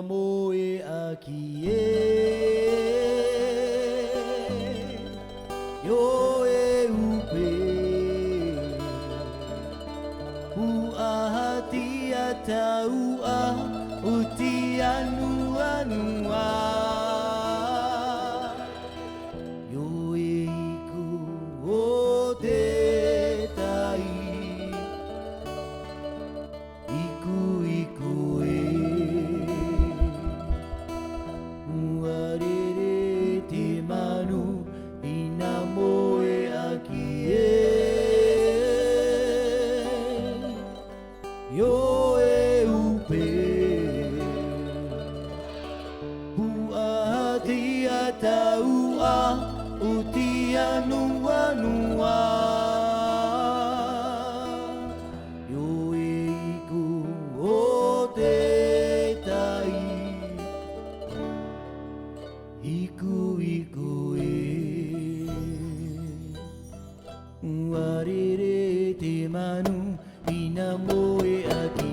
Hinamoeaki yo e upe Puahati ataua uti anua yo e iku o te tai iku iku e Muarere te manu Hinamoeaki yo e upe Puahati ataua uti anua yo e iku o te tai iku iku e Muarere te manu Hinamoeaki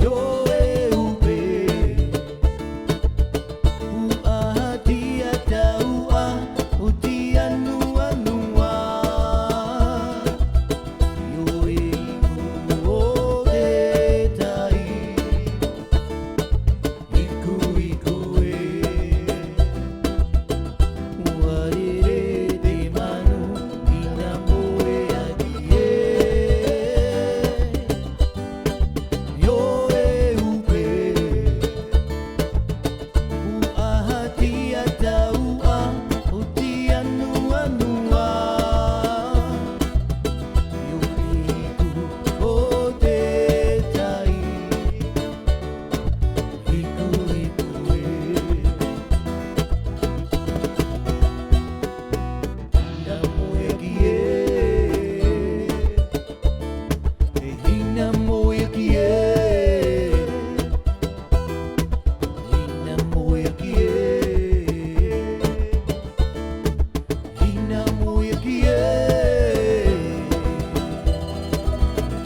yo e upe Puahati ataua uti anua yo e iku o te tai iku iku e Muarere te manu Hinamoeaki yo e upe Puahati ataua uti anua yo e iku o te tai iku iku e Hinamoeaki Hinamoeaki Hinamoeaki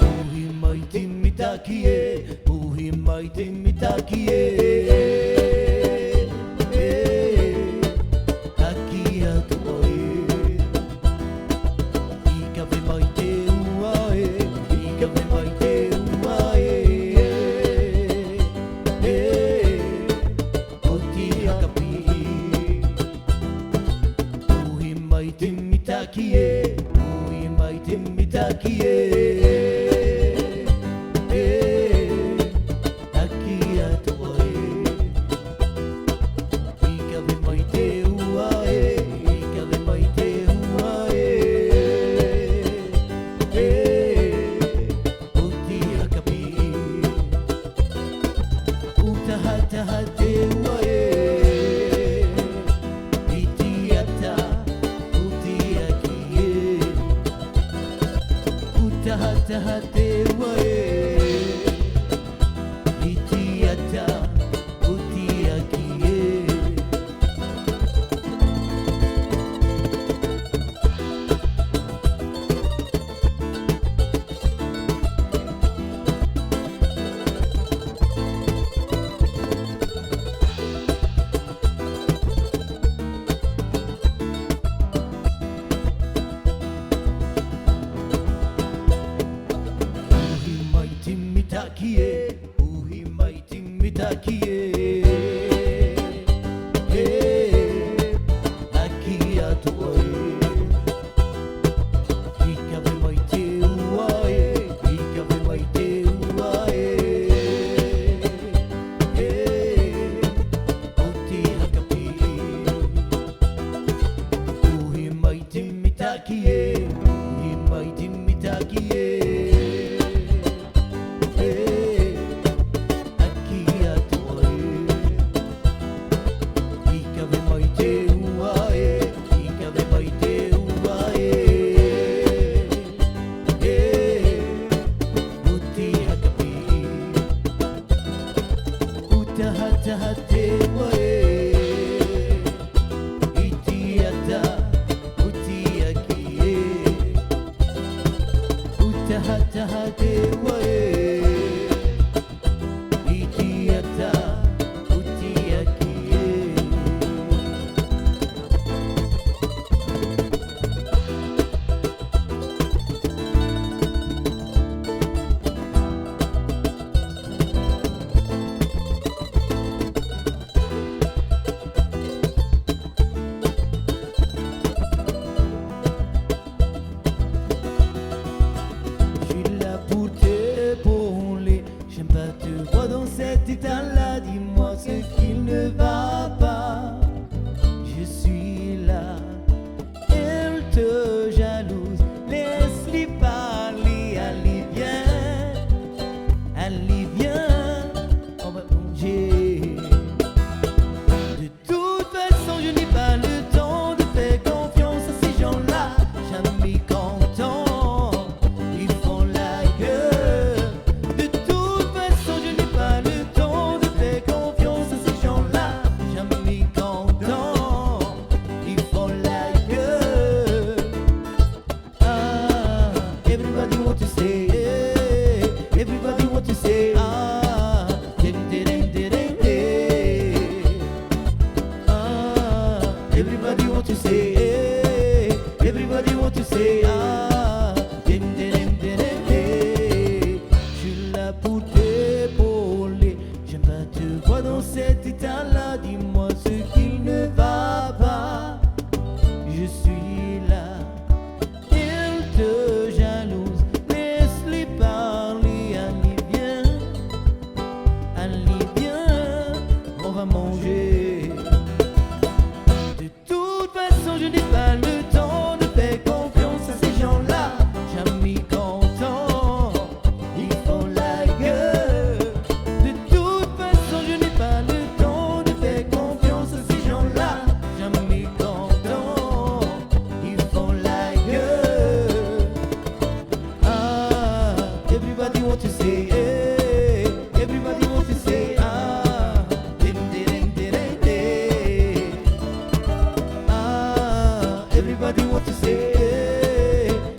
Uhi mai te mitaki Uhi mai te mitaki Taki atu oe Ikawe mai te ua Ikawe mai te ua O ti hakapi Uhi mai te mitaki Uhi mai te mitaki Taki atu oe Ikawe mai te ua Ikawe mai te ua O ti hakapi Utaha te ua Iti ata uti aki Utaha te ua Iti ata uti aki Uhi mai te mitaki Uhi mai te mitaki Aki atu oe Ikawe mai te ua Ikawe mai te ua O ti hakapi Uhi mai te mitaki Uhi mai te mitaki Aki atu oe Ikawe mai te ua Ikawe mai te ua Uti hakapi Utaha te ua Iti ata uti aki Utaha te ua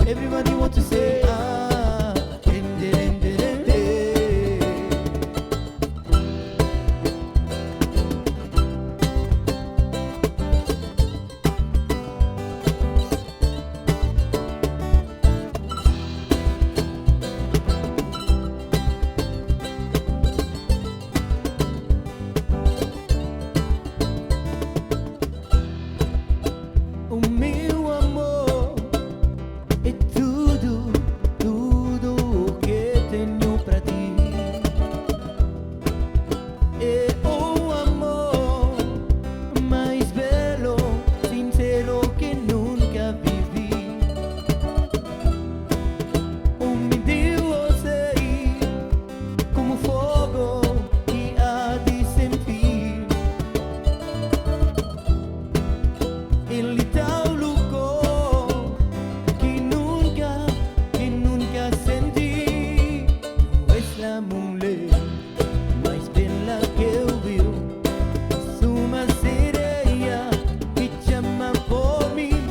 Everybody want to say ah. O meu amor é tudo, tudo o que tenho pra ti. É o amor mais belo, sincero que nunca vivi. O meu Deus sei como fogo que há de sem fim. Ele tal louco que nunca senti. Tu és la mulher mais bela que eu vi. És uma sereia que chama por mim.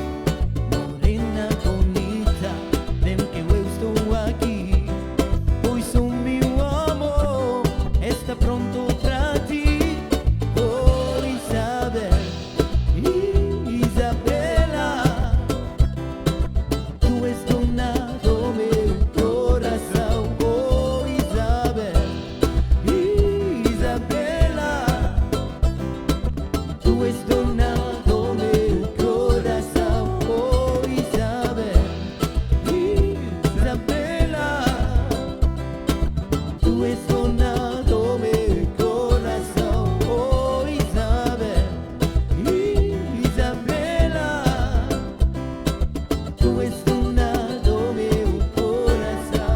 Morena bonita, vem que eu estou aqui. Pois o meu amor está pronto pra ti. Oh, Isabel, Isabela, tu és dona do meu coração. Oh, Isabel, Isabela, tu és dona do meu coração. Oh, Isabel, Isabela, tu és dona do meu coração. Oh, Isabel, Isabela, tu és dona do meu coração.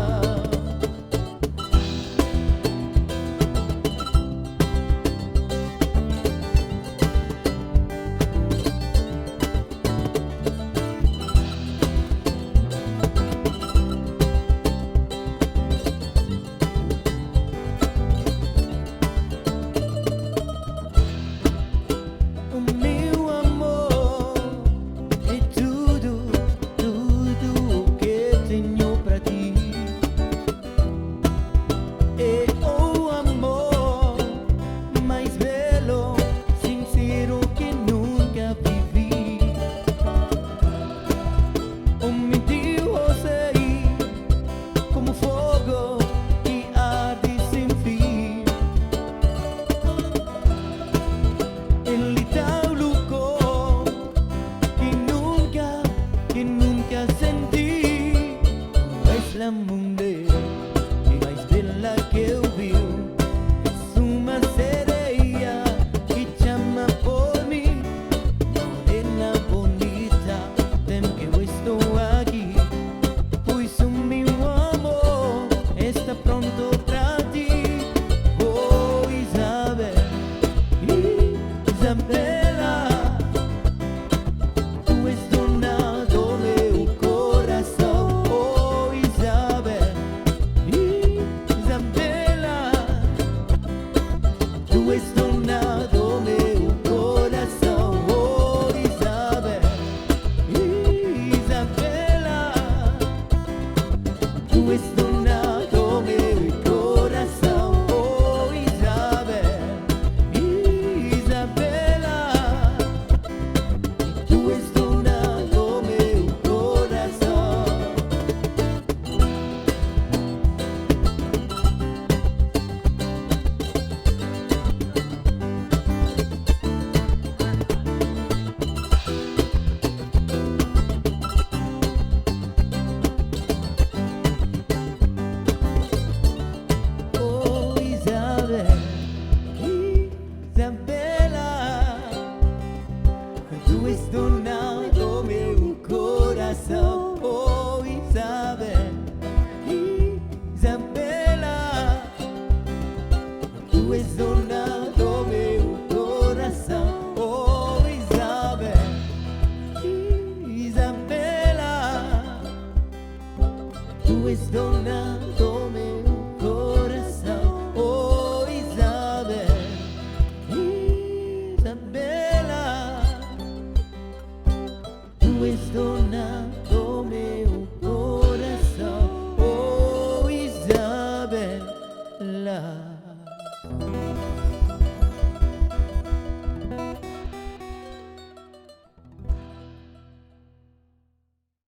O meu amor é tudo, tudo o que tenho pra ti. É o amor mais belo, sincero que nunca vivi. O meu Deus sei como fogo que arde sem fim. Ele tal louco que nunca senti. Tu és la mulher